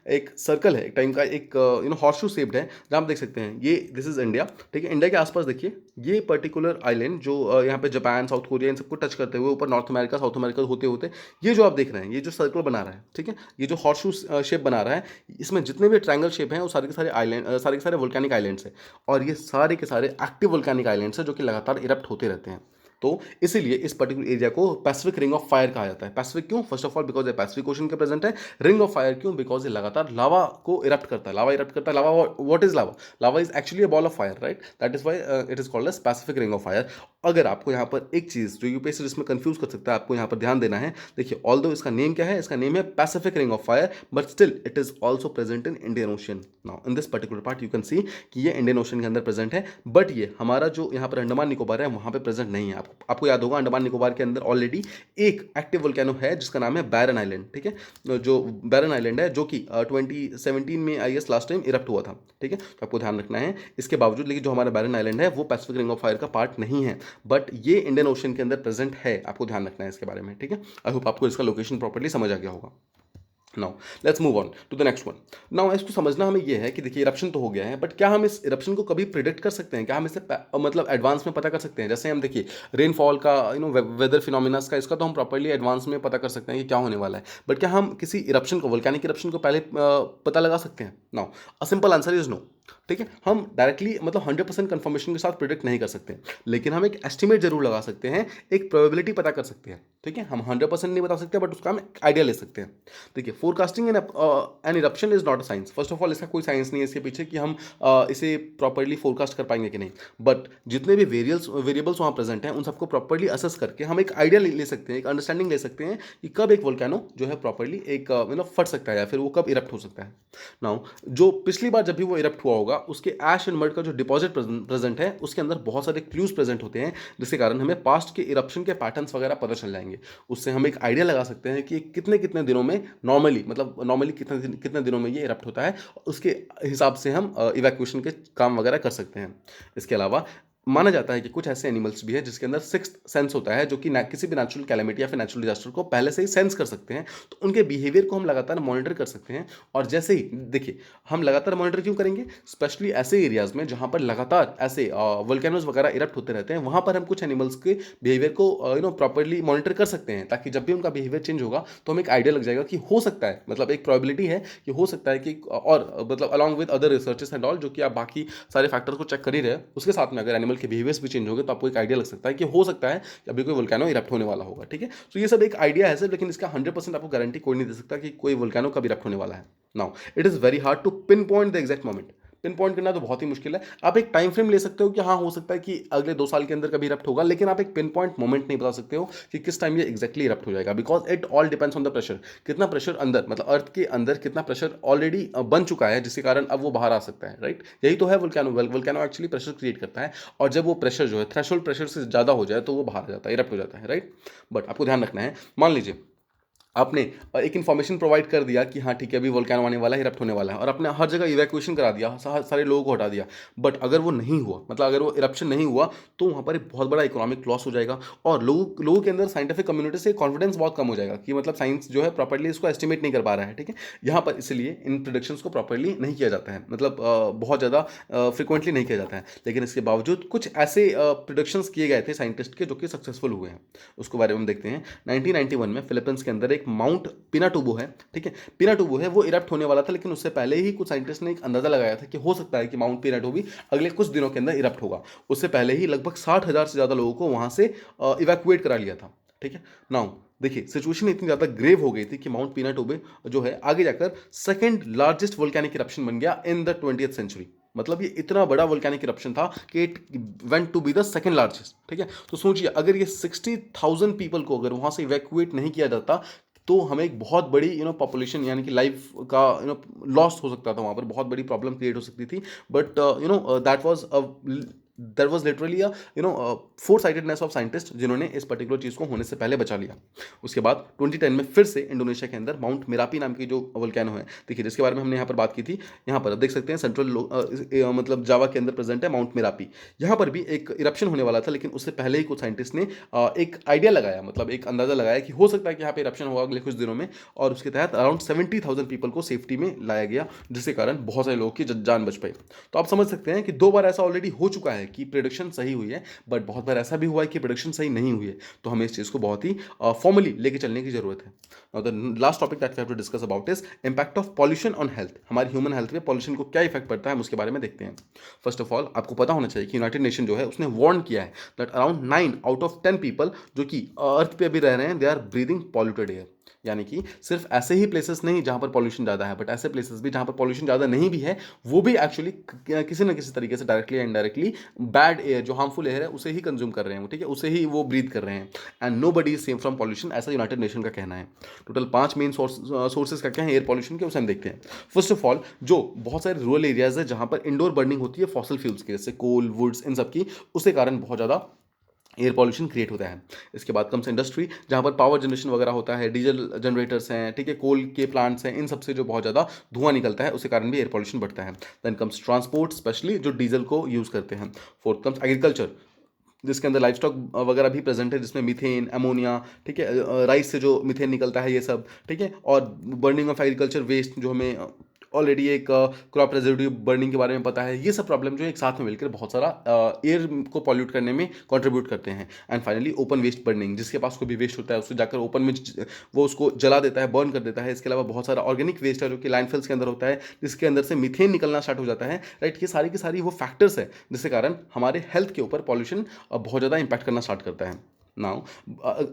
एक सर्कल है, एक टाइम का एक हॉर्सशू शेप्ड है, जहाँ आप देख सकते हैं ये दिस इज इंडिया, ठीक है। इंडिया के आसपास देखिए ये पर्टिकुलर आइलैंड जो यहाँ पे जापान, साउथ कोरिया इन सबको टच करते हुए ऊपर नॉर्थ अमेरिका, साउथ अमेरिका होते होते ये जो आप देख रहे हैं, ये जो सर्कल बना रहा है, ठीक है, ये जो हॉर्सशू शेप बना रहा है, इसमें जितने भी ट्रायंगल शेप हैं वो सारे के सारे आइलैंड, सारे के सारे वोल्केनिक आइलैंड्स हैं, और ये सारे के सारे एक्टिव वोल्केनिक आइलैंड्स हैं जो कि लगातार इरप्ट होते रहते हैं। तो इसीलिए इस पर्टिकुलर एरिया को पैसिफिक रिंग ऑफ फायर कहा जाता है। पैसिफिक क्यों? फर्स्ट ऑफ ऑल बिकॉज ये पैसिफिक ओशन के प्रेजेंट है। रिंग ऑफ फायर क्यों? बिकॉज ये लगातार लावा को इरप्ट करता है, लावा इरप्ट करता है। Lava, what is lava? Lava is actually a ball of fire, right? That is why it is called as Pacific ring of fire. अगर आपको यहाँ पर एक चीज जो यूपीएससी इसमें कंफ्यूज कर सकता है, आपको यहाँ पर ध्यान देना है। देखिए ऑल्दो इसका नेम क्या है? इसका नेम है Pacific ring of fire, but still it is also present in Indian ocean. Now in this particular part you can see कि ये इंडियन ओशन के अंदर प्रेजेंट है, बट ये हमारा जो यहाँ पर अंडमान निकोबार है वहाँ पे प्रेजेंट नहीं है। आपको याद होगा अंडमान निकोबार के अंदर ऑलरेडी एक एक्टिव वोल्केनो है जिसका नाम है बैरन आइलैंड, ठीक है। जो बैरन आइलैंड है जो कि 2017 में I guess last time erupt हुआ था, ठीक है। तो आपको ध्यान रखना है इसके बावजूद, लेकिन जो हमारा बैरन आइलैंड है वो पैसिफिक रिंग ऑफ फायर का पार्ट नहीं है, बट ये इंडियन ओशन के अंदर प्रेजेंट है। आपको ध्यान रखना है इसके बारे में, ठीक है। आई होप आपको इसका लोकेशन प्रॉपर्ली समझ आ गया होगा। Now let's move on to the next one. Now इसको समझना हमें यह है कि देखिए इरप्शन तो हो गया है, बट क्या हम इस इरप्शन को कभी प्रिडिक्ट कर सकते हैं? क्या हम इसे मतलब एडवांस में पता कर सकते हैं? जैसे हम देखिए रेनफॉल का, वेदर फिनोमिनास का, इसका तो हम प्रॉपर्ली एडवांस में पता कर सकते हैं कि क्या होने वाला है, बट क्या हम किसी इरप्शन को, वोल्केनिक इरप्शन को पहले पता लगा सकते हैं? Now a simple answer is no, ठीक है। हम डायरेक्टली मतलब 100% कंफर्मेशन के साथ प्रिडिक्ट नहीं कर सकते, लेकिन हम एक एस्टिमेट जरूर लगा सकते हैं, एक प्रोबेबिलिटी पता कर सकते हैं, ठीक है। हम 100% नहीं बता सकते, बट उसका हम आइडिया ले सकते हैं। देखिए forecasting an eruption is not a science. First of all इसका कोई साइंस नहीं है इसके पीछे कि हम इसे प्रॉपर्ली फोरकास्ट कर पाएंगे कि नहीं, बट जितने भी वेरिएबल्स वहाँ प्रेजेंट हैं उन सबको प्रॉपर्ली असेस करके हम एक आइडिया ले सकते हैं, एक अंडरस्टैंडिंग ले सकते हैं कि कब एक वोल्केनो जो है प्रॉपर्ली एक फट सकता है या फिर वो कब इरप्ट हो सकता है। नाउ जो पिछली बार जब भी वो इरप्ट हुआ होगा उसके ऐश एंड मड का जो डिपॉजिट प्रेजेंट है उसके अंदर बहुत सारे क्लूज प्रेजेंट होते हैं, जिसके कारण हमें पास्ट के इरप्शन के पैटर्न्स वगैरह पता चल जाएंगे। उससे हम एक आइडिया लगा सकते हैं कि कितने कितने दिनों में नॉर्मली कितने दिनों में ये इरप्ट होता है, उसके हिसाब से हम इवैक्यूएशन के काम वगैरह कर सकते हैं। इसके अलावा माना जाता है कि कुछ ऐसे एनिमल्स भी हैं जिसके अंदर सिक्स्थ सेंस होता है, जो कि किसी भी नेचुरल कैलेमिटी या फिर नेचुरल डिजास्टर को पहले से ही सेंस कर सकते हैं। तो उनके बिहेवियर को हम लगातार मॉनिटर कर सकते हैं, और जैसे ही देखिए हम लगातार मॉनिटर क्यों करेंगे, स्पेशली ऐसे एरियाज में जहां पर लगातार ऐसे वोल्केनोज वगैरह इरप्ट होते रहते हैं, वहां पर हम कुछ एनिमल्स के बिहेवियर को प्रॉपर्ली मॉनिटर कर सकते हैं, ताकि जब भी उनका बिहेवियर चेंज होगा तो हमें एक आइडिया लग जाएगा कि हो सकता है, मतलब एक प्रोबेबिलिटी है कि हो सकता है कि, और मतलब along with other researches and all, जो कि आप बाकी सारे फैक्टर्स को चेक कर ही रहे हैं, उसके साथ में अगर एनिमल के बिहेवियर्स भी चेंज हो गए तो आपको एक आइडिया लग सकता है कि हो सकता है कि अभी कोई वोल्केनो इरप्ट होने वाला होगा, ठीक है। तो ये सब एक आइडिया है सर, लेकिन इसका 100% आपको गारंटी कोई नहीं दे सकता कि कोई वोल्केनो कब इरप्ट होने वाला है। Now it is very hard to pinpoint the exact moment. Pinpoint करना तो बहुत ही मुश्किल है। आप एक टाइम फ्रेम ले सकते हो कि हाँ हो सकता है कि अगले 2 साल के अंदर कभी इरप्ट होगा, लेकिन आप एक पिन पॉइंट मोमेंट नहीं बता सकते हो कि किस टाइम ये एग्जैक्टली इरप्ट हो जाएगा, because it all depends on the pressure. कितना प्रेशर अंदर, मतलब अर्थ के अंदर कितना प्रेशर ऑलरेडी बन चुका है, जिसके कारण अब वो बाहर आ सकता है, राइट। यही तो है volcano. Volcano actually pressure create करता है, और जब वो प्रेशर जो है थ्रेशोल्ड प्रेशर से ज़्यादा हो जाए तो वो बाहर आ जाता है, इरप्ट हो जाता है, राइट। बट आपको ध्यान रखना है, मान लीजिए आपने एक इन्फॉर्मेशन प्रोवाइड कर दिया कि हाँ ठीक है अभी वोल्केनो आने वाला है, इरप्ट होने वाला है, और आपने हर जगह इवैक्यूएशन करा दिया, सारे लोगों को हटा दिया, बट अगर वो नहीं हुआ, मतलब अगर वो इरप्शन नहीं हुआ, तो वहाँ पर एक बहुत बड़ा इकोनॉमिक लॉस हो जाएगा, और लोगों के अंदर साइंटिफिक कम्युनिटी से कॉन्फिडेंस बहुत कम हो जाएगा कि मतलब साइंस जो है प्रॉपर्ली इसको एस्टिमेट नहीं कर पा रहा है, ठीक है। यहाँ पर इसलिए इन प्रोडिक्शंस को प्रॉपर्ली नहीं किया जाता है, मतलब बहुत ज़्यादा फ्रिक्वेंटली नहीं किया जाता है, लेकिन इसके बावजूद कुछ ऐसे प्रोडिक्शंस किए गए थे साइंटिस्ट के जो कि सक्सेसफुल हुए हैं। उसको बारे में हम देखते हैं। 1991 में फिलीपींस के अंदर एक माउंट पिनाटुबो है, ठीक है, पिनाटुबो है, वो इरप्ट होने वाला था, लेकिन उससे पहले ही कुछ साइंटिस्ट ने एक अंदाजा लगाया था कि हो सकता है कि माउंट पिनाटुबो अगले कुछ दिनों के अंदर इरप्ट होगा। उससे पहले ही लगभग 60,000 से ज़्यादा लोगों को वहाँ से इवैक्यूएट करा लिया था, ठीक है। नाउ देखिए सिचुएशन इतनी ज़्यादा ग्रेव हो गई थी कि माउंट पिनाटोबे जो है आगे जाकर सेकंड लार्जेस्ट वोल्केनिक इरप्शन बन गया इन द 20th सेंचुरी। मतलब ये इतना बड़ा वोल्केनिक इरप्शन था कि it went to be the second largest. ठीक है, तो सोचिए अगर ये 60,000 पीपल को अगर वहाँ से इवैक्यूएट नहीं किया जाता तो हमें एक बहुत बड़ी पॉपुलेशन यानी कि लाइफ का लॉस हो सकता था, वहाँ पर बहुत बड़ी प्रॉब्लम क्रिएट हो सकती थी। But that was a there was literally a four sightedness of scientist जिन्होंने इस पर्टिकुलर चीज़ को होने से पहले बचा लिया। उसके बाद 2010 में फिर से इंडोनेशिया के अंदर माउंट मेरापी नाम की जो वोल्केनो है, देखिए जिसके बारे में हमने यहाँ पर बात की थी, यहाँ पर आप देख सकते हैं सेंट्रल मतलब जावा के अंदर प्रेजेंट है माउंट मेरापी। यहाँ पर भी एक इरप्शन होने वाला था, लेकिन उससे पहले ही कुछ साइंटिस्ट ने एक आइडिया लगाया, मतलब एक अंदाजा लगाया कि हो सकता है कि यहाँ पे इरप्शन होगा अगले कुछ दिनों में, और उसके तहत अराउंड 70,000 पीपल को सेफ्टी में लाया गया, जिसके कारण बहुत सारे लोगों की जान बच पाई। तो आप समझ सकते हैं कि 2 बार ऐसा ऑलरेडी हो चुका है कि प्रेडिक्शन सही हुई है, बट बहुत बार ऐसा भी हुआ है कि प्रेडिक्शन सही नहीं हुई है। तो हमें इस चीज़ को बहुत ही फॉर्मली लेके चलने की जरूरत है। Now the last topic that we have to discuss about is impact of pollution on health. हमारी ह्यूमन हेल्थ पे पॉल्यूशन को क्या इफेक्ट पड़ता है, हम उसके बारे में देखते हैं। फर्स्ट ऑफ ऑल आपको पता होना चाहिए कि यूनाइटेड नेशन जो है उसने वार्न किया है that around 9 out of 10 people जो कि अर्थ पे अभी रह रहे हैं, they are breathing polluted air. यानी कि सिर्फ ऐसे ही प्लेसेस नहीं जहां पर पॉल्यूशन ज़्यादा है, बट ऐसे प्लेसेस भी जहां पर पॉल्यूशन ज़्यादा नहीं भी है, वो भी एक्चुअली किसी ना किसी तरीके से डायरेक्टली या इनडायरेक्टली बैड एयर जो हार्मफुल एयर है उसे ही कंज्यूम कर रहे हैं, ठीक है, उसे ही वो ब्रीथ कर रहे हैं। And nobody is safe from pollution, ऐसा यूनाइटेड नेशन का कहना है। टोटल 5 मेन सोर्सेज का क्या है एयर पॉल्यूशन के, उसे हम देखते हैं। फर्स्ट ऑफ ऑल जो बहुत सारे रूरल एरियाज है जहां पर इंडोर बर्निंग होती है फॉसिल फ्यूल्स की, जैसे कोल वुड्स इन सब की, उसके कारण बहुत ज़्यादा एयर पॉल्यूशन क्रिएट होता है। इसके बाद कम्स इंडस्ट्री, जहाँ पर पावर जनरेशन वगैरह होता है, डीजल जनरेटर्स हैं, ठीक है, कोल के प्लांट्स हैं, इन सबसे जो बहुत ज़्यादा धुआं निकलता है उसके कारण भी एयर पॉल्यूशन बढ़ता है। देन कम्स ट्रांसपोर्ट, स्पेशली जो डीजल को यूज़ करते हैं। फोर्थ कम्स एग्रीकल्चर, जिसके अंदर लाइफ स्टॉक वगैरह भी प्रेजेंट है, जिसमें मीथेन, अमोनिया, ठीक है, राइस से जो मीथेन निकलता है ये सब, ठीक है, और बर्निंग ऑफ एग्रीकल्चर वेस्ट जो हमें ऑलरेडी एक क्रॉप रेजिड्यू बर्निंग के बारे में पता है। ये सब प्रॉब्लम जो है एक साथ में मिलकर बहुत सारा एयर को पॉल्यूट करने में कंट्रीब्यूट करते हैं। And finally open waste burning, जिसके पास कोई भी वेस्ट होता है उससे जाकर ओपन में वो उसको जला देता है, बर्न कर देता है। इसके अलावा बहुत सारा ऑर्गेनिक वेस्ट है जो कि लैंडफिल्स के अंदर होता है, जिसके अंदर से मीथेन निकलना स्टार्ट हो जाता है, राइट। ये सारी की सारी वो फैक्टर्स है जिसके कारण हमारे हेल्थ के ऊपर पॉल्यूशन बहुत ज़्यादा इंपैक्ट करना स्टार्ट करता है। Now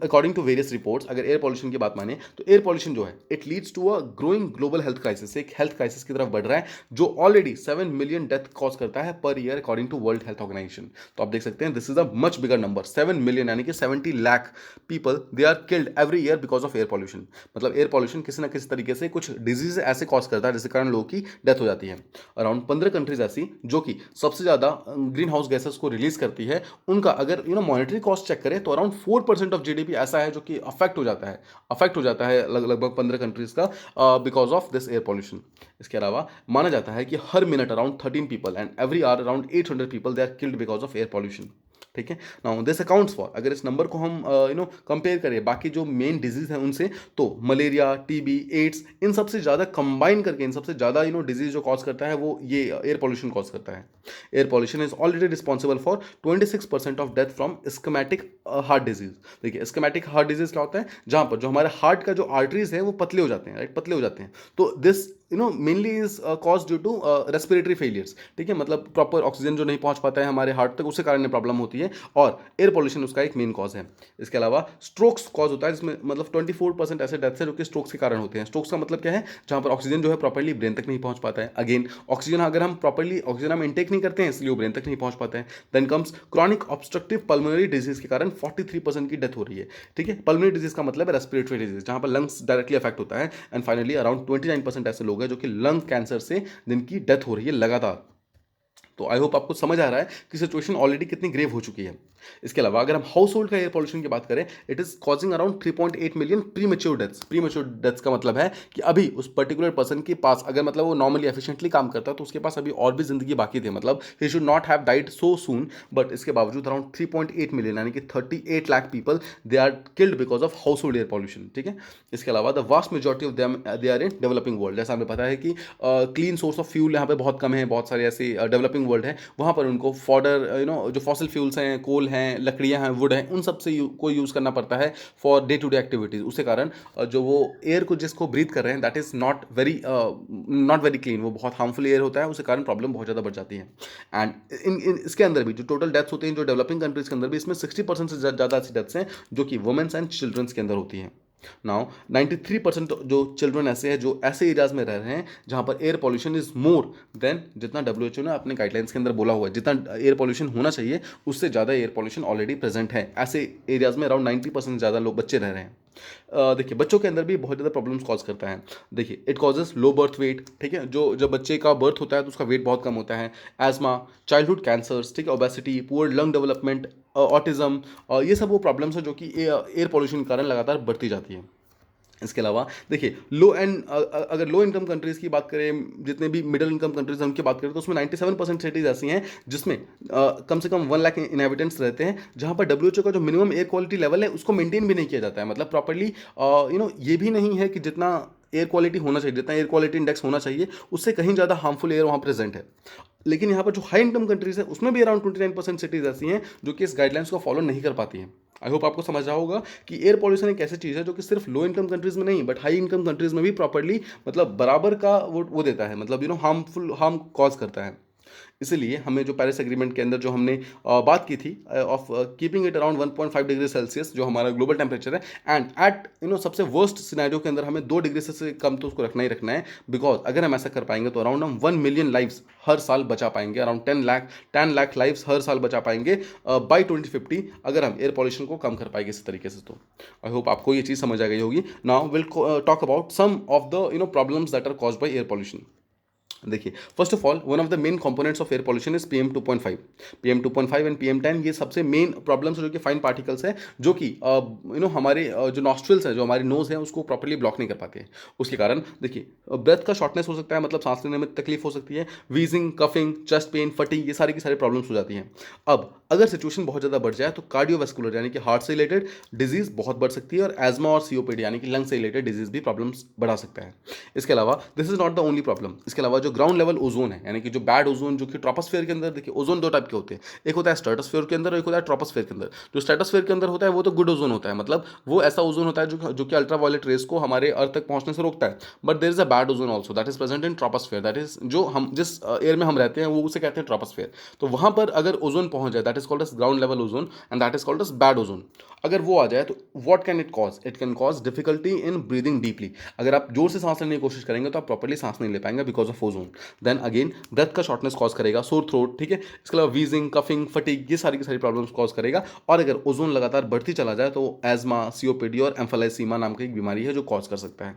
according to various reports, अगर एयर पॉल्यूशन की बात माने तो एयर पॉल्यूशन जो है it leads to a growing global health crisis, एक हेल्थ क्राइसिस की तरफ बढ़ रहा है जो ऑलरेडी 7 मिलियन डेथ कॉज करता है पर year according to World Health Organization. तो आप देख सकते हैं this is a much bigger number, 7 million यानी कि 70 lakh people they are killed every year because of air pollution. मतलब एयर पॉल्यूशन किसी ना किसी तरीके से कुछ डिजीज ऐसे कॉज करता है जिसके कारण लोगों की डेथ हो जाती है। अराउंड 15 कंट्रीज ऐसी जो कि सबसे ज़्यादा ग्रीन हाउस गैसेस को रिलीज करती है, उनका अगर मॉनेटरी कॉस्ट चेक करें तो अराउंड 4% ऑफ जीडीपी ऐसा है जो कि अफेक्ट हो जाता है लगभग 15 कंट्रीज का because of this air pollution. इसके अलावा माना जाता है कि हर minute around 13 people and every hour around 800 people they are killed because of air pollution. ठीक है, नाउ दिस अकाउंट्स फॉर, अगर इस नंबर को हम कंपेयर करें बाकी जो मेन डिजीज हैं उनसे, तो मलेरिया, टीबी, एड्स, इन सबसे ज़्यादा कंबाइन करके इन सबसे ज़्यादा डिजीज जो कॉज करता है वो ये एयर पॉल्यूशन कॉज करता है। Air pollution is already responsible for 26% of death from schematic heart disease. देखिए स्कीमेटिक हार्ट डिजीज क्या होता है, जहाँ पर जो हमारे हार्ट का जो आर्टरीज है वो पतले हो जाते हैं, राइट, पतले हो जाते हैं। तो this mainly is cause due to respiratory failures, ठीक है, मतलब प्रॉपर ऑक्सीजन जो नहीं पहुंच पाता है हमारे हार्ट तक, उसके कारण प्रॉब्लम होती है, और एयर पॉल्यूशन उसका एक मेन कॉज है। इसके अलावा स्ट्रोक्स कॉज होता है, जिसमें मतलब 24% ऐसे डेथ्स है जो कि स्ट्रोक्स के कारण होते हैं। स्ट्रोक्स का मतलब क्या है, जहां पर ऑक्सीजन जो है प्रॉपर्ली ब्रेन तक नहीं पहुंच पाता है। अगेन ऑक्सीजन अगर हम प्रॉपर्ली ऑक्सीजन हम इंटेक नहीं करते हैं इसलिए वो ब्रेन तक नहीं पहुंच पाता है। Then comes chronic obstructive pulmonary disease के कारण 43% की डेथ हो रही है। ठीक है, पल्मोनरी डिजीज का मतलब है रेस्पिरेटरी डिजीज, जहां पर लंग्स डायरेक्टली अफेक्ट होता है। एंड फाइनली अराउंड 29% ऐसे लोग हैं जो कि लंग कैंसर से जिनकी डेथ हो रही है लगातार। तो आई होप आपको समझ आ रहा है कि सिचुएशन ऑलरेडी कितनी ग्रेव हो चुकी है। इसके अलावा अगर हम हाउस होल्ड का एयर पॉल्यूशन की बात करें, it is causing around 3.8 million premature deaths. Premature deaths का मतलब है कि अभी उस पर्टिकुलर पर्सन के पास, अगर मतलब वो नॉर्मली एफिशिएंटली काम करता तो उसके पास अभी और भी जिंदगी बाकी थी, मतलब he should not have died so soon, but इसके बावजूद अराउंड 3.8 मिलियन यानी कि 38 lakh people they are killed because of household air pollution. ठीक है, इसके अलावा the vast majority of them they are in developing world. जैसा हमें पता है कि क्लीन सोर्स ऑफ फ्यूल यहाँ पे बहुत कम है, बहुत सारे ऐसे डेवलपिंग वर्ल्ड है वहाँ पर उनको फॉडर जो फॉसिल फ्यूल्स हैं, कोल हैं, लकड़ियाँ हैं, वुड हैं, उन सब से को यूज़ करना पड़ता है for day to day activities. उसके कारण जो वो एयर को जिसको ब्रीथ कर रहे हैं that is not very clean, वो बहुत हार्मफुल एयर होता है, उसके कारण प्रॉब्लम बहुत ज़्यादा बढ़ जाती है। एंड इसके अंदर भी जो टोटल डेथ्स होती हैं जो डेवलपिंग कंट्रीज़ के अंदर भी, इसमें 60% से ज़्यादा ऐसी डेथ्स हैं जो कि वुमेन्स एंड चिल्ड्रंस के अंदर होती हैं। नाउ 93% जो चिल्ड्रन ऐसे हैं जो ऐसे एरियाज में रह रहे हैं जहाँ पर air pollution is more than जितना WHO ने अपने गाइडलाइंस के अंदर बोला हुआ है, जितना एयर पॉल्यूशन होना चाहिए उससे ज़्यादा एयर पॉल्यूशन ऑलरेडी प्रेजेंट है। ऐसे एरियाज में अराउंड 90% ज़्यादा लोग बच्चे रह रहे हैं। देखिए बच्चों के अंदर भी बहुत ज़्यादा प्रॉब्लम्स कॉज करता है। देखिए it causes low birth weight, ठीक है, जो जब बच्चे का बर्थ होता है तो उसका वेट बहुत कम होता है। एजमा, चाइल्डहुड कैंसर्स, ठीक है, obesity, poor lung development, autism, ये सब वो प्रॉब्लम्स हैं जो कि एयर पॉल्यूशन के कारण लगातार बढ़ती जाती है। इसके अलावा देखिए अगर लो इनकम कंट्रीज़ की बात करें, जितने भी मिडिल इनकम कंट्रीज हैं उनकी बात करें, तो उसमें 97% सिटीज़ ऐसी हैं जिसमें कम से कम 1 लाख इनहेबिटेंट्स रहते हैं, जहां पर WHO का जो मिनिमम एयर क्वालिटी लेवल है उसको मेंटेन भी नहीं किया जाता है। मतलब प्रॉपरली ये भी नहीं है कि जितना एयर क्वालिटी होना चाहिए, जितना एयर क्वालिटी इंडेक्स होना चाहिए, उससे कहीं ज़्यादा हार्मफुल एयर वहाँ प्रेजेंट है। लेकिन यहाँ पर जो हाई इनकम कंट्रीज है उसमें भी अराउंड 29% सिटीज़ ऐसी हैं जो कि इस गाइडलाइंस को फॉलो नहीं कर पाती हैं। आई होप आपको समझ रहा होगा कि एयर पॉल्यूशन एक ऐसी चीज़ है जो कि सिर्फ लो इनकम कंट्रीज में नहीं बट हाई इनकम कंट्रीज में भी प्रॉपर्ली मतलब बराबर का वो देता है, मतलब हार्म कॉज करता है। इसीलिए हमें जो पेरिस एग्रीमेंट के अंदर जो हमने बात की थी of keeping it around 1.5 degree Celsius जो हमारा ग्लोबल टेम्परेचर है, एंड एट सबसे वर्स्ट सिनेरियो के अंदर हमें 2 डिग्री से कम तो उसको रखना ही रखना है। बिकॉज अगर हम ऐसा कर पाएंगे तो अराउंड हम 1 मिलियन लाइव्स हर साल बचा पाएंगे, अराउंड 10 लाख लाइव्स हर साल बचा पाएंगे बाई 2050 अगर हम एयर पॉल्यूशन को कम कर पाएंगे इस तरीके से। तो आई होप आपको ये चीज़ समझ आ गई होगी। Now will talk about some of the problems that are caused by air pollution. देखिए first of all one of the main components of air pollution is PM 2.5। PM 2.5 and PM 10 ये सबसे main problems जो कि fine particles हैं जो कि हमारे जो नॉस्ट्रल्स हैं, जो हमारी नोज है उसको प्रॉपर्ली ब्लॉक नहीं कर पाते हैं। उसके कारण देखिए ब्रेथ का शॉर्टनेस हो सकता है, मतलब सांस लेने में तकलीफ हो सकती है, वीजिंग, कफिंग, चेस्ट पेन, फटिंग, ये सारी की सारी प्रॉब्लम्स हो जाती हैं। अब अगर सिचुएशन बहुत ज़्यादा बढ़ जाए तो कार्डियोवैस्कुलर यानी कि हार्ट से रिलेटेड डिजीज बहुत बढ़ सकती है, और एजमा और COPD यानी कि लंग से रिलेटेड डिजीज भी प्रॉब्लम्स बढ़ा सकता है। इसके अलावा this is not the only problem, इसके अलावा जो ग्राउंड लेवल ओजोन है यानी कि जो बैड ओजोन जो कि ट्रोपोस्फेयर के अंदर, देखिए ओजोन 2 टाइप के होते हैं, एक होता है स्ट्रेटोस्फेयर के अंदर और एक होता है ट्रोपोस्फेयर के अंदर। जो स्ट्रेटोस्फेयर के अंदर होता है वो तो गुड ओजोन होता है, मतलब वो ऐसा ओजोन होता है जो कि अल्ट्रा वायलेट रेस को हमारे अर्थ तक पहुंचने से रोकता है। But there is a bad ozone also that is present in troposphere, that is जो हम जिस एयर में हम रहते हैं वो उसे कहते हैं ट्रोपोस्फेयर। तो वहां पर अगर ओजोन पहुंच जाए that is called as ground level ozone and that is called as bad ozone. अगर वो आ जाए तो what can it cause? It can cause difficulty in breathing deeply. अगर आप जोर से सांस लेने की कोशिश करेंगे तो आप प्रॉपर्ली सांस नहीं ले पाएंगे because of ozone. Then again breath का शॉर्टनेस कॉज करेगा, सोर थ्रोट, ठीक है, इसके अलावा वीजिंग, कफिंग, फटीग, ये सारी की सारी प्रॉब्लम्स कॉज करेगा। और अगर ओजोन लगातार बढ़ती चला जाए तो एजमा, COPD और एम्फलाइसीमा नाम की एक बीमारी है जो कॉज कर सकता है।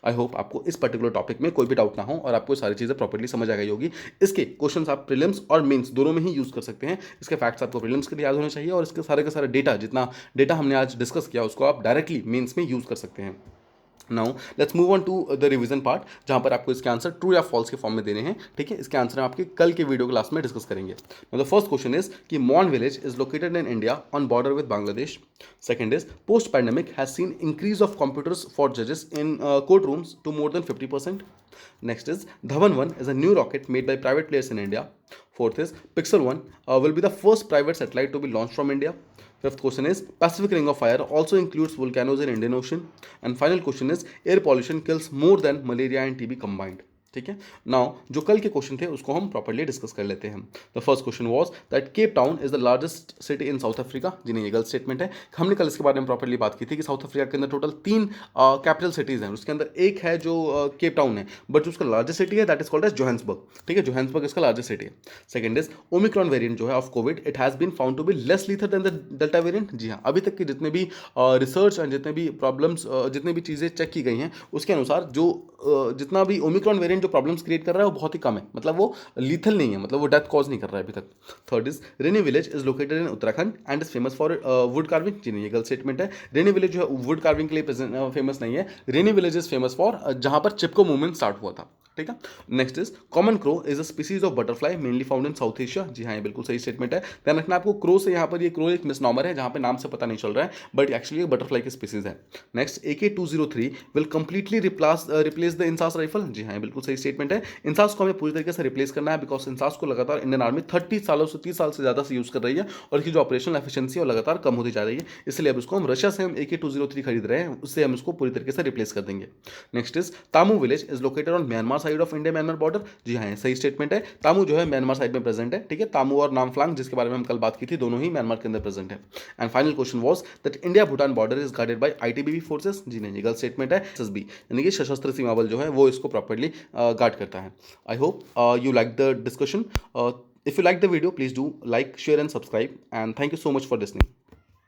आई होप आपको इस पर्टिकुलर टॉपिक में कोई भी डाउट ना हो और आपको सारी चीज़ें प्रॉपर्ली समझ आ गई होगी। इसके क्वेश्चंस आप प्रीलिम्स और मेंस दोनों में ही यूज कर सकते हैं। इसके फैक्ट्स आपको प्रीलिम्स के लिए याद होने चाहिए और इसके सारे का सारा डेटा, जितना डेटा हमने आज डिस्कस किया उसको आप डायरेक्टली मेंस में यूज कर सकते हैं। Now let's move on to the revision part, जहां पर आपको इसके आंसर ट्रू या फॉल्स के फॉर्म में देने हैं, ठीक है। इसके आंसर हम आपके कल के वीडियो क्लास में डिस्कस करेंगे। द फर्स्ट क्वेश्चन इज कि Mon village is located in India on border with Bangladesh. Second is post pandemic has seen increase of computers for जजेस in courtrooms to more than 50%. Next is Dhawan 1 is a new rocket made by private players in India. Fourth is Pixel 1 will be the first private satellite to be launched from India. Fifth question is Pacific Ring of Fire also includes volcanoes in Indian Ocean. And final question is air pollution kills more than malaria and TB combined. ठीक है। Now जो कल के question थे उसको हम properly discuss कर लेते हैं। The first question was that Cape Town is the largest city in South Africa. जी नहीं, ये गलत स्टेटमेंट है। हमने कल इसके बारे में प्रॉपर्ली बात की थी कि साउथ अफ्रीका के अंदर टोटल 3 कैपिटल सिटीज़ हैं, उसके अंदर एक है जो केप टाउन है, बट जो उसका लार्जेस्ट सिटी है that is called as Johannesburg. ठीक है, जोहान्सबर्ग इसका लार्जेस्ट सिटी है। सेकंड इज ओमिक्रॉन वेरिएंट जो है of Covid, it has been found to be less lethal than the Delta variant. जी हाँ, अभी तक के जितने भी रिसर्च एंड जितने भी प्रॉब्लम्स, जितनी भी चीज़ें चेक की गई हैं उसके अनुसार जो जितना भी ओमिक्रॉन वेरिएंट जो प्रॉब्लम्स क्रिएट कर रहा है वो बहुत ही कम है, मतलब वो लीथल नहीं है, मतलब वो डेथ कॉज नहीं कर रहा है अभी तक। Third is Reni village is located in Uttarakhand and is famous for wood carving. जी नहीं, ये गलत स्टेटमेंट है। रेनी विलेज जो है वुड कार्विंग के लिए फेमस नहीं है। Reni village is famous for जहां पर चिपको मूवमेंट स्टार्ट हुआ था। ठीक है। Next is common crow is a species of butterfly mainly found in South Asia. जी हाँ, ये बिल्कुल सही स्टेटमेंट है। ध्यान रखना आपको क्रो से यहाँ पर ये क्रो एक मिसनॉमर है, जहाँ पे नाम से पता नहीं चल रहा है, बट एक्चुअली बटरफ्लाई की स्पीसीज है। Next AK-203 will completely replace the INSAS rifle. जी हाँ, ये बिल्कुल सही स्टेटमेंट है। इंसास को हमें पूरी तरीके से रिप्लेस करना है, बिकॉज इंसास को लगातार इंडियन आर्मी 30 सालों से 30 साल से ज़्यादा से यूज़ कर रही है और इसकी जो ऑपरेशनल एफिशिएंसी है वो लगातार कम होती जा रही है। इसलिए अब इसको हम रशिया से हम AK-203 खरीद रहे हैं, उससे हम इसको पूरी तरीके से रिप्लेस कर देंगे। Next is Tamu village is located on Myanmar side of India Myanmar border. जी हाँ, सही स्टेटमेंट है। तामू जो है म्यांमार साइड में प्रेजेंट है। ठीक है, तामू और नामफ्लांग जिसके बारे में हम कल बात की थी, दोनों ही म्यांमार के अंदर प्रेजेंट है। And final question was that India Bhutan border is guarded by ITBP forces. जी नहीं, गलत स्टेटमेंट है। SSB यानी कि सशस्त्र सीमा बल जो है वो इसको प्रॉपर्ली गार्ड करता है। I hope you like the discussion. If you like the video, please do like, share and subscribe, and thank you so much for listening.